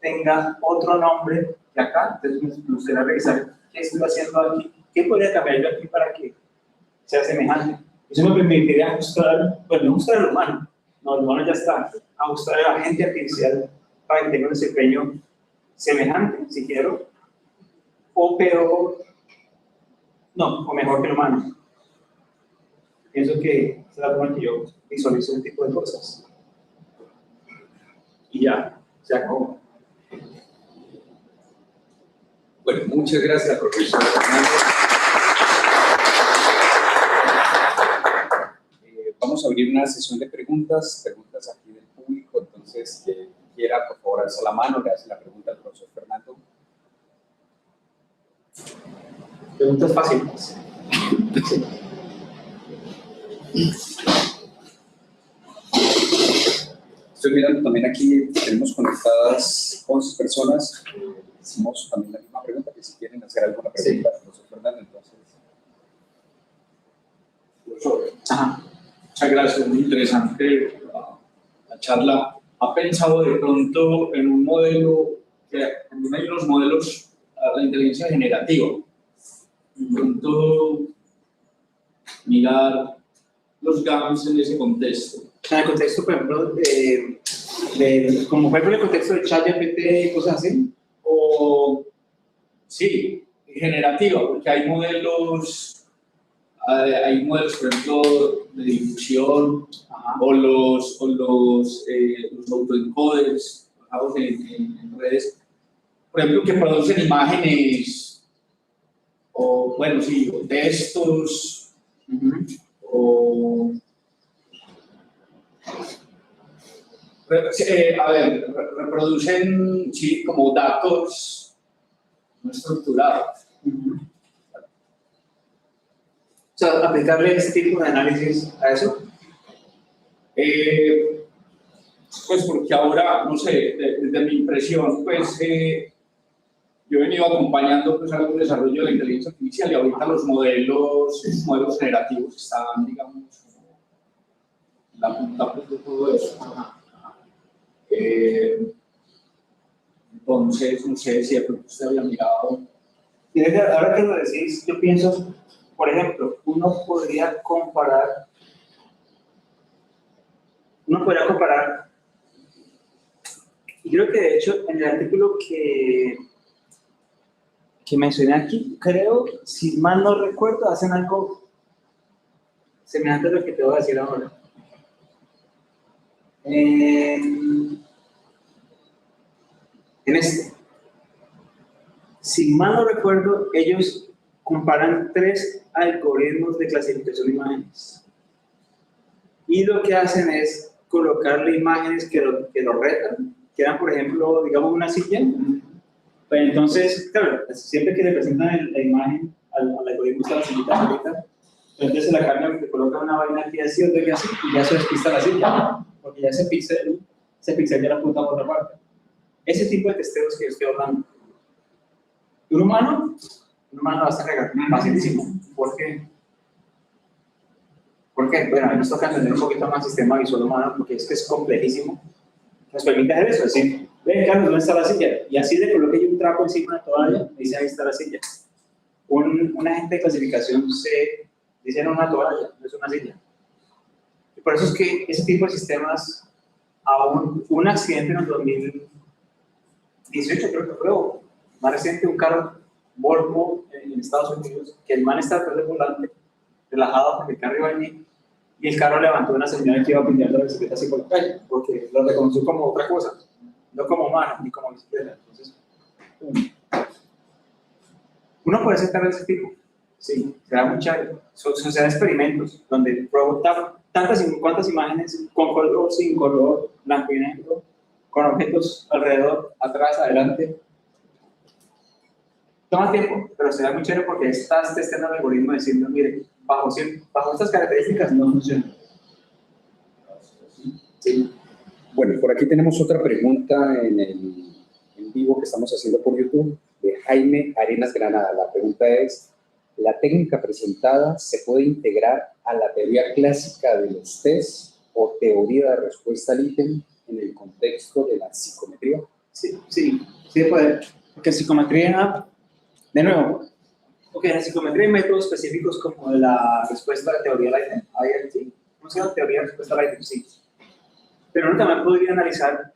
tenga otro nombre que acá, entonces me gustaría revisar qué estoy haciendo aquí, qué podría cambiar yo aquí para que sea semejante. Eso me permitiría ajustar, pues no ajustar al humano, no, el humano ya está, ajustar al agente artificial para que tenga un desempeño semejante, si quiero, o peor, no, o mejor que el humano. Pienso que es la forma que yo visualizo ese tipo de cosas. Y ya, se acabó. Bueno, muchas gracias, profesor Fernando. Vamos a abrir una sesión de preguntas aquí del público, entonces, quien quiera, por favor, alza la mano, le hace la pregunta al profesor Fernando. Preguntas fáciles. Estoy mirando también aquí, tenemos conectadas 11 personas. Hicimos también la misma pregunta, que si quieren hacer alguna pregunta al profesor Fernando, entonces. Profesor, muchas gracias, muy interesante la charla. ¿Ha pensado de pronto en un modelo, que también hay unos modelos a la inteligencia generativa? De pronto mirar los GAMS en ese contexto. En el contexto, por ejemplo, como por ejemplo el contexto de ChatGPT y cosas así. O, sí, generativa, porque hay modelos, por ejemplo, de difusión, o los autoencoders basados en redes, por ejemplo, que producen imágenes, o bueno, sí, o textos, o reproducen, sí, como datos no estructurados. O sea, aplicarle este tipo de análisis a eso. Pues porque ahora, no sé, desde mi impresión, pues yo he venido acompañando pues, algún desarrollo de la inteligencia artificial y ahorita los modelos generativos están, digamos, en la punta pues, de todo eso. Entonces, no sé si de pronto usted había mirado. Y ahora que lo decís, yo pienso, por ejemplo, uno podría comparar, y creo que de hecho en el artículo que mencioné aquí, creo, si mal no recuerdo, hacen algo semejante a lo que te voy a decir ahora. En este, si mal no recuerdo, ellos comparan 3 algoritmos de clasificación de imágenes. Y lo que hacen es colocarle imágenes que lo retan, que eran, por ejemplo, digamos, una silla. Pero entonces, claro, siempre que le presentan la imagen al algoritmo está la sillita solita, entonces se la cambian, le colocan una vaina aquí así, otra aquí así, y ya se despista la silla, porque ya ese pixel ya la apunta por otra parte. Ese tipo de testeos que yo estoy hablando. Un humano lo hace regar facilísimo. ¿Por qué? Porque, bueno, a mí nos toca entender un poquito más el sistema visual humano, porque es que es complejísimo. Nos permite hacer eso, es decir, ve, Carlos, ¿dónde está la silla? Y así le coloqué yo un trapo encima de la toalla, y dice, ahí está la silla. Un agente de clasificación se dice, no, una toalla, no es una silla. Y por eso es que ese tipo de sistemas, aún un accidente en el 2018, creo que fue, más reciente, un carro Volvo en Estados Unidos, que el man está detrás del volante, relajado porque el carro iba allí, y el carro levantó una señal que iba pinteando la bicicleta así por la calle, porque lo reconoció como otra cosa, no como humano ni como bicicleta. Entonces, uno puede ser tal vez ese tipo, sí, será muy chévere. Son experimentos donde provocan cuantas imágenes con color, sin color, blanco y negro, con objetos alrededor, atrás, adelante. Toma tiempo, pero será muy chévere porque estás testeando el algoritmo diciendo, mire, bajo estas características no funciona. Sí. Bueno, por aquí tenemos otra pregunta en vivo que estamos haciendo por YouTube, de Jaime Arenas Granada. La pregunta es, ¿la técnica presentada se puede integrar a la teoría clásica de los test o teoría de respuesta al ítem en el contexto de la psicometría? Sí puede, porque psicometría, de nuevo, en la psicometría hay métodos específicos como la respuesta de teoría al ítem, IRT. ¿Cómo se llama? Teoría de respuesta al ítem, sí. Pero uno también podría analizar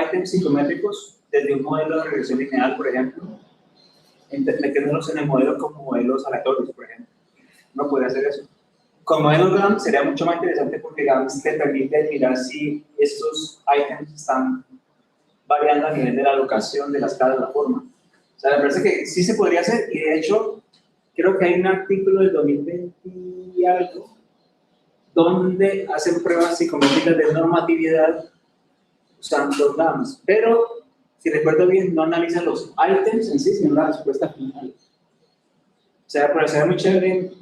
ítems psicométricos desde un modelo de regresión lineal, por ejemplo, metiéndolos en el modelo como modelos aleatorios, por ejemplo. Uno podría hacer eso. Con modelos GAN sería mucho más interesante porque GAN te permite mirar si estos ítems están variando a nivel de la locación, de la escala, de la forma. O sea, me parece que sí se podría hacer, y de hecho, creo que hay un artículo del 2020 y algo, donde hacen pruebas psicométricas de normatividad usando GAMs, pero si recuerdo bien, no analizan los ítems en sí, sino la respuesta final. O sea, pero sería muy chévere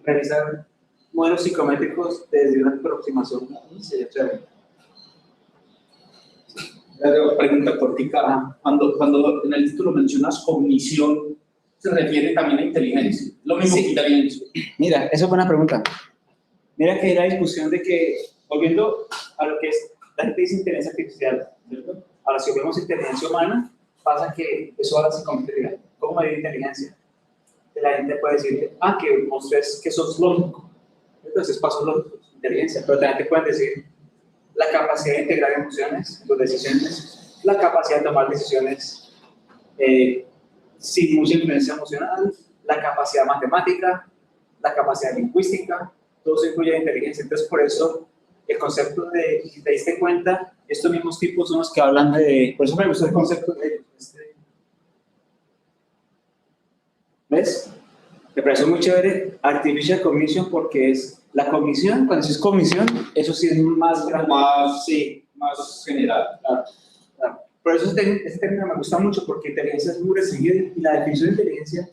realizar modelos psicométricos desde una aproximación, sería chévere. Pregunta cortica. Cuando en el título mencionas cognición, se refiere también a inteligencia. Lo mismo que inteligencia. Mira, esa es buena pregunta. Mira que hay la discusión de que, volviendo a lo que es, la gente dice inteligencia artificial, ¿cierto? Ahora, si vemos inteligencia humana, pasa que eso ahora se convierte. ¿Cómo medir inteligencia? La gente puede decir, que mostres que sos lógico. Entonces, pasos lógicos, inteligencia. Pero también te pueden decir la capacidad de integrar emociones en tus decisiones, la capacidad de tomar decisiones sin mucha influencia emocional, la capacidad matemática, la capacidad lingüística, todo eso incluye inteligencia. Entonces, por eso, el concepto de, si te diste cuenta, estos mismos tipos son los que hablan de, por eso me gustó el concepto de, ¿ves? Me parece muy chévere Artificial Cognition porque es la cognición, cuando dices cognición, eso sí es más grande. Más general. Claro. Por eso este término me gusta mucho porque inteligencia es muy restringida y la definición de inteligencia,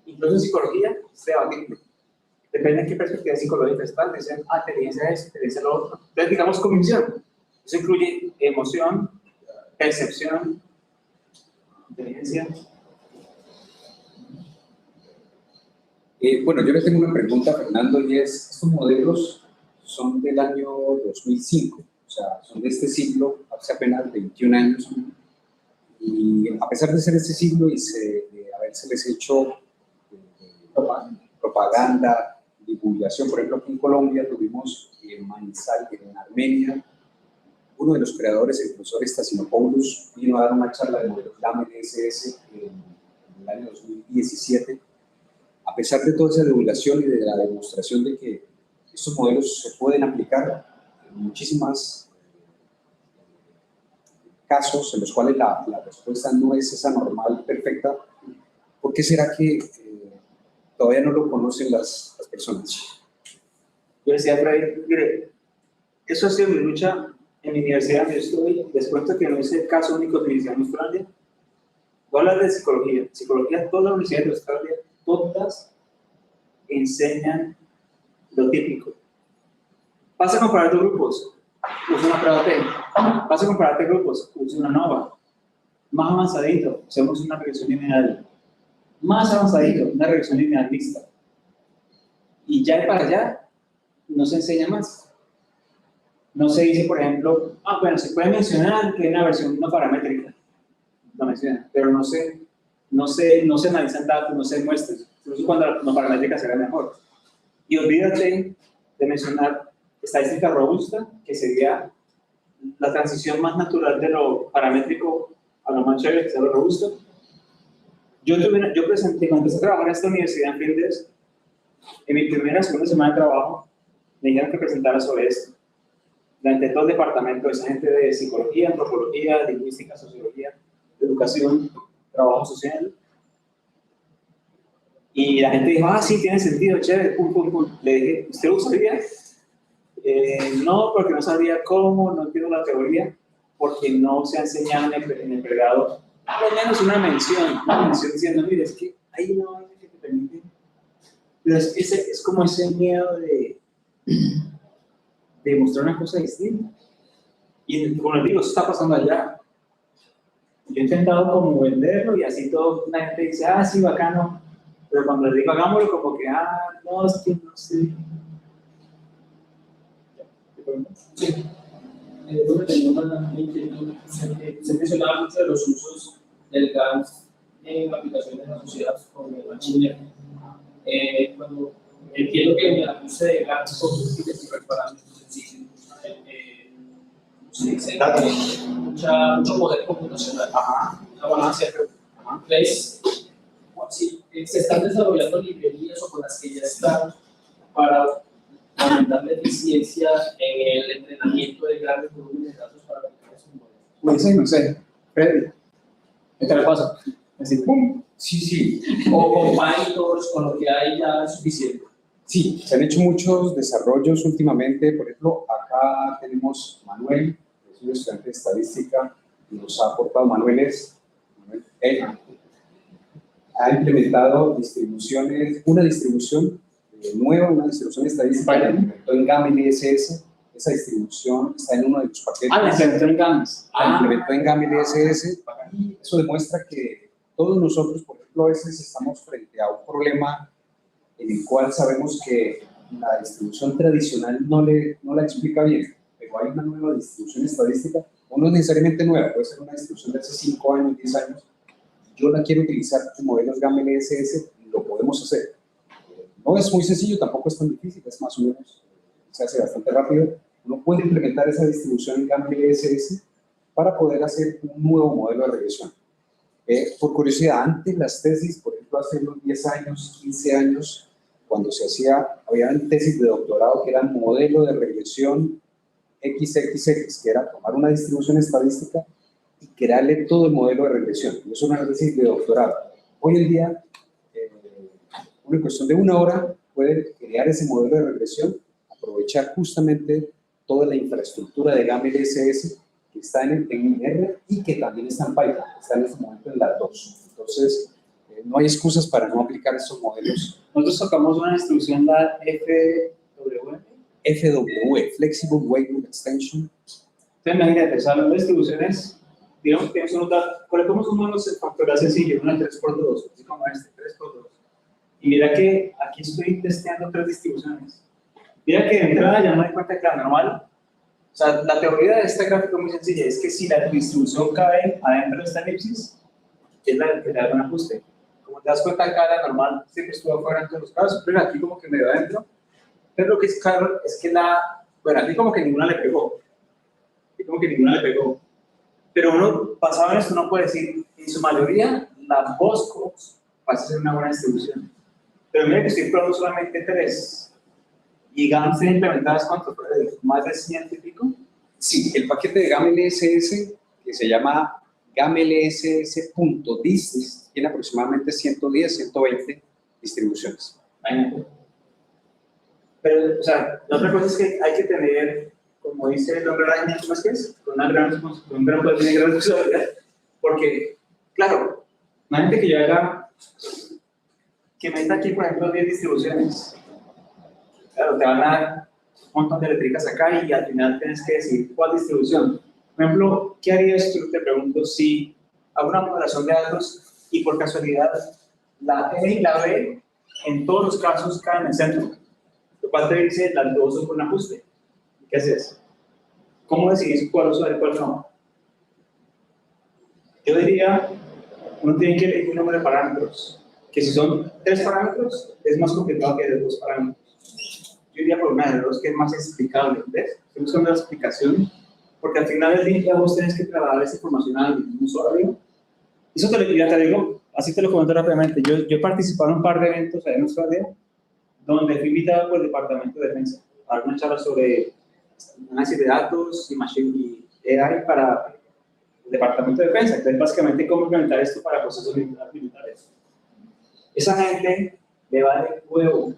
incluso en psicología, es debatible. Depende de qué perspectiva psicológica estás, dicen, inteligencia es, inteligencia lo otro. Entonces, digamos cognición. Eso incluye emoción, percepción, inteligencia, Bueno, yo le tengo una pregunta a Fernando y es, estos modelos son del año 2005, o sea, son de este siglo, hace apenas 21 años, y a pesar de ser este siglo y de habérseles hecho propaganda, divulgación, por ejemplo, aquí en Colombia tuvimos en Manizal, en Armenia, uno de los creadores, el profesor Stasinopoulos, vino a dar una charla de modelos GAML-SS en el año 2017. A pesar de toda esa divulgación y de la demostración de que estos modelos se pueden aplicar en muchísimos casos en los cuales la respuesta no es esa normal, perfecta, ¿por qué será que todavía no lo conocen las personas? Yo decía, Freddy, mire, eso ha sido mi lucha en mi universidad donde yo estoy. Les cuento que no es el caso único de mi universidad en Australia. Voy a hablar de psicología. Psicología, todas las universidades de Australia, todas enseñan lo típico. Vas a comparar dos grupos, usa una prueba T. Vas a comparar tres grupos, usa una NOVA. Más avanzadito, hacemos una regresión lineal. Más avanzadito, una regresión lineal mixta. Y ya para allá no se enseña más. No se dice, por ejemplo, bueno, se puede mencionar que hay una versión no paramétrica. Lo menciona, pero no se analizan datos, no se muestran. Incluso cuando la no paramétrica será mejor. Y olvídate de mencionar estadística robusta, que sería la transición más natural de lo paramétrico a lo más chévere, que sea lo robusto. Yo presenté, cuando empecé a trabajar en esta universidad en Flinders, en mi primera segunda semana de trabajo, me dijeron que presentara sobre esto. Durante todo el departamento, esa gente de psicología, antropología, lingüística, sociología, educación, trabajo social. Y la gente dijo, sí, tiene sentido, chévere, pum, pum, pum. Le dije, ¿usted lo usaría? No, porque no sabía cómo, no entiendo la teoría, porque no se ha enseñado en el pregrado, al menos una mención diciendo, mire, es que hay una vaina que te permite. Pero es como ese miedo de mostrar una cosa distinta. Y como les digo, eso está pasando allá. Yo he intentado como venderlo y así todo, la gente dice, sí, bacano. Pero cuando les digo hagámoslo, como que, no, es que no sé. Sí. Yo tengo una inquietud. Se mencionaba mucho de los usos del GANs en aplicaciones asociadas con el machine learning. Cuando entiendo que en el uso de GANs con identificar parámetros sencillos, se dice mucho poder computacional. La balanza. Entonces, sí, se están desarrollando librerías o con las que ya están para aumentar la eficiencia en el entrenamiento de grandes volúmenes de datos para aplicar esos modelos. No sé, Freddy, te la paso. Así, ¡pum! Sí. O con PyTorch, con lo que hay ya es suficiente. Sí, se han hecho muchos desarrollos últimamente. Por ejemplo, acá tenemos Manuel, que es un estudiante de estadística, y nos ha aportado ha implementado una distribución nueva, una distribución estadística que implementó en GAML-SS. Esa distribución está en uno de los paquetes. La implementó en GAMS. La implementó en GAML-SS. Y eso demuestra que todos nosotros, por ejemplo, a veces estamos frente a un problema en el cual sabemos que la distribución tradicional no la explica bien, pero hay una nueva distribución estadística, o no necesariamente nueva, puede ser una distribución de hace 5 años, 10 años. Yo la quiero utilizar con modelos GAML-SS, lo podemos hacer. No es muy sencillo, tampoco es tan difícil, es más o menos, se hace bastante rápido. Uno puede implementar esa distribución en GAML-SS para poder hacer un nuevo modelo de regresión. Por curiosidad, antes las tesis, por ejemplo, hace unos 10 años, 15 años, cuando se había tesis de doctorado que eran modelo de regresión XXX, que era tomar una distribución estadística y crearle todo el modelo de regresión. Eso es una tesis de doctorado. Hoy en día, una cuestión de 1 hora, puede crear ese modelo de regresión, aprovechar justamente toda la infraestructura de GAML-SS que está en R y que también está en Python, está en este momento en las 2. Entonces, no hay excusas para no aplicar estos modelos. Nosotros tocamos una distribución, la FW, Flexible Weighted Extension. Entonces, imagínate, o sea, las distribuciones, digamos que tenemos colocamos un modelo factorial sencillo, una 3×2, así como este, 3×2. Y mira que aquí estoy testeando 3 distribuciones. Mira que de entrada ya me doy cuenta que la normal, o sea, la teoría de este gráfico es muy sencilla, es que si la distribución cae adentro de esta elipsis, es la que le da un ajuste. Como te das cuenta, acá la normal siempre estuvo afuera en todos los casos, pero aquí como que me dio adentro. Pero lo que es claro es que bueno, aquí como que ninguna le pegó. Aquí como que ninguna le pegó. Pero uno, basado en esto, uno puede decir, en su mayoría, la Bosco va a ser una buena distribución. Pero mira que estoy probando solamente 3. ¿Y GAMS tiene implementadas cuántos? ¿Más de 100 y pico? Sí, el paquete de GAM-LSS, que se llama GAM-LSS.dist, tiene aproximadamente 110, 120 distribuciones. Pero, o sea, la otra cosa es que hay que tener, como dice el hombre araña, ¿cómo es que es? Con una gran responsabilidad. Porque, claro, imagínate que yo haga, que meta aquí, por ejemplo, 10 distribuciones. Claro, te van a dar un montón de eléctricas acá y al final tienes que decidir cuál distribución. Por ejemplo, ¿qué harías tú? Te pregunto si hago una modelación de datos y por casualidad la E y la B en todos los casos caen en el centro, lo cual te dice las dos son con ajuste. ¿Qué haces? ¿Cómo decidís cuál usar y cuál no? Yo diría, uno tiene que elegir un número de parámetros, que si son 3 parámetros, es más complicado que de 2 parámetros. Yo iría por una de 2 que es más explicable, ¿ves? Estoy buscando la explicación, porque al final del día vos tenés que trasladar esa información al usuario. Eso te digo, así te lo comento rápidamente. Yo he participado en un par de eventos allá en Australia, donde fui invitado por el Departamento de Defensa a dar una charla sobre análisis de datos y Machine y AI para el Departamento de Defensa. Entonces, básicamente, cómo implementar esto para procesos militares. Esa gente le vale huevo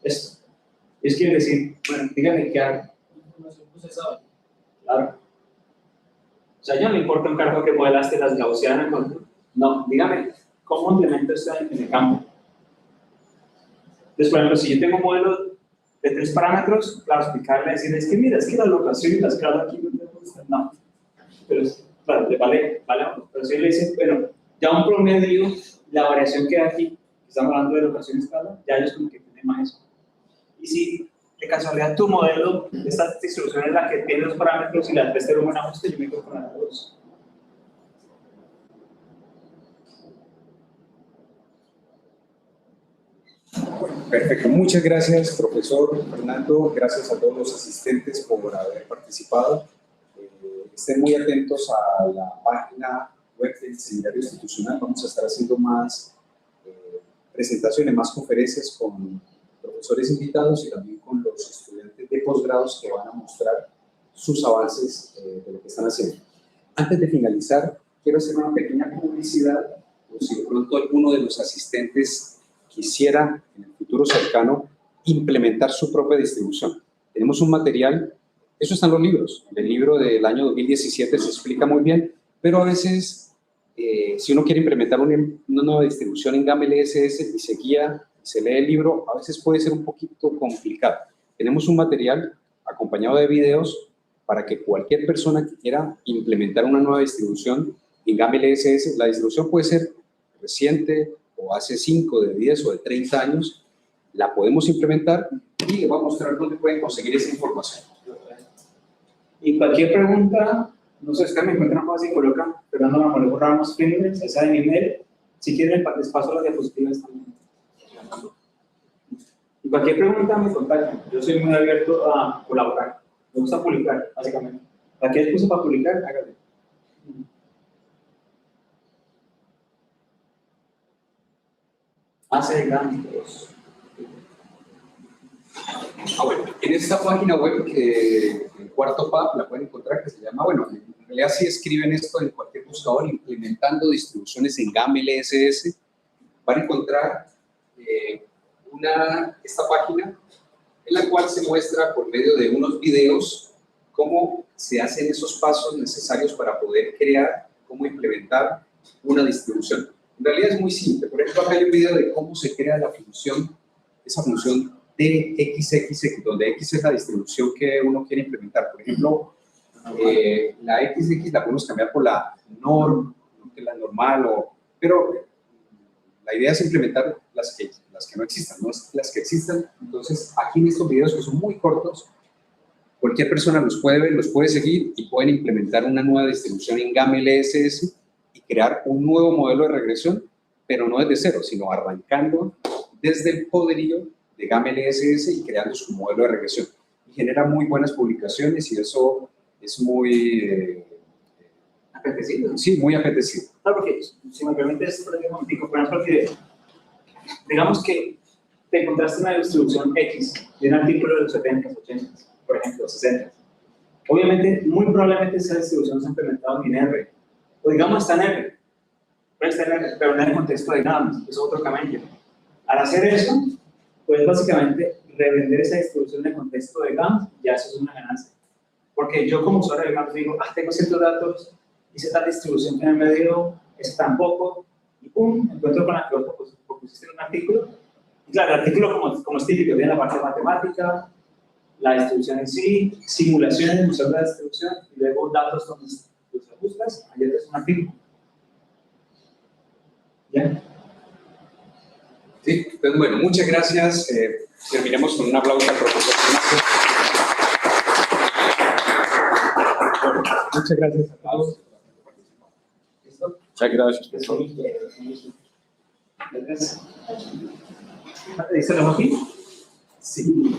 esto. Ellos quieren decir, bueno, díganme qué hago. Información procesada. Claro. O sea, ya no me importa un carajo que modelaste las gaussianas. No, dígame, ¿cómo implemento esto en el campo? Entonces, por ejemplo, si yo tengo un modelo de 3 parámetros, claro, explicarle, decirle, es que mira, es que la locación y la escala aquí no te gustan. No. Pero, claro, le vale. Pero si le dicen, bueno, ya un promedio, la variación que hay aquí, estamos hablando de locación y escala, ya ellos como que tienen más eso. Y si de casualidad tu modelo, esta distribución es la que tiene los parámetros y la 3 tiene un buen ajuste, yo me quedo con la 2. Perfecto, muchas gracias, profesor Fernando. Gracias a todos los asistentes por haber participado. Estén muy atentos a la página web del Seminario Institucional. Vamos a estar haciendo más presentaciones, más conferencias con profesores invitados y también con los estudiantes de posgrados que van a mostrar sus avances de lo que están haciendo. Antes de finalizar, quiero hacer una pequeña publicidad, por si de pronto alguno de los asistentes quisiera en el futuro cercano implementar su propia distribución. Tenemos un material, eso está en los libros, el libro del año 2017 se explica muy bien, pero a veces si uno quiere implementar una nueva distribución en GAM-LSS y se guía, se lee el libro, a veces puede ser un poquito complicado. Tenemos un material acompañado de videos para que cualquier persona que quiera implementar una nueva distribución en GAM-LSS, la distribución puede ser reciente o hace 5, de 10 o de 30 años, la podemos implementar y les voy a mostrar dónde pueden conseguir esa información. Y cualquier pregunta, no sé, ustedes me encuentran fácil, colocan Fernando Marmolejo Ramos Fitness, esa en email. Si quieren, les paso las diapositivas también. Y cualquier pregunta me contactan. Yo soy muy abierto a colaborar. Me gusta publicar, básicamente. Aquí hay curso para publicar, hágale. Hace cambios. Bueno, en esta página web que el cuarto PAP la pueden encontrar, que se llama, bueno, en realidad si escriben esto en cualquier buscador, implementando distribuciones en GAM-LSS, van a encontrar esta página en la cual se muestra por medio de unos videos cómo se hacen esos pasos necesarios para poder crear, cómo implementar una distribución. En realidad es muy simple. Por ejemplo, acá hay un video de cómo se crea la función, esa función de XXX, donde X es la distribución que uno quiere implementar. Por ejemplo, la XX la podemos cambiar por la norm, que es la normal, pero La idea es implementar las que no existan, no las que existan. Entonces, aquí en estos videos que son muy cortos, cualquier persona los puede ver, los puede seguir y pueden implementar una nueva distribución en GAM LSS y crear un nuevo modelo de regresión, pero no desde cero, sino arrancando desde el poderío de GAM LSS y creando su modelo de regresión. Y genera muy buenas publicaciones y eso es muy... Apetecido. sí, muy apetecido. Claro, porque si me permites, por ejemplo, que digamos que te encontraste una distribución X de un artículo de los 70s, 80s, por ejemplo, 60s. Obviamente, muy probablemente esa distribución se ha implementado en R. O digamos está en R. Puede estar en R, pero no en el contexto de GAM, es otro camello. Al hacer eso, puedes básicamente revender esa distribución en el contexto de GAM, ya eso es una ganancia. Porque yo como usuario de GAM digo, tengo ciertos datos, hice tal distribución que en el medio es tan poco, y pum, encuentro con la que propusiste en un artículo. Y claro, el artículo como es típico, tiene la parte de matemática, la distribución en sí, simulaciones de usar la distribución, y luego datos donde los ajustas, ahí es un artículo. ¿Ya? Sí, entonces, bueno, muchas gracias. Terminemos con un aplauso al profesor. Muchas gracias a todos. ¿Listo? Muchas gracias, profesor. Gracias. ¿Dice lo aquí? Sí.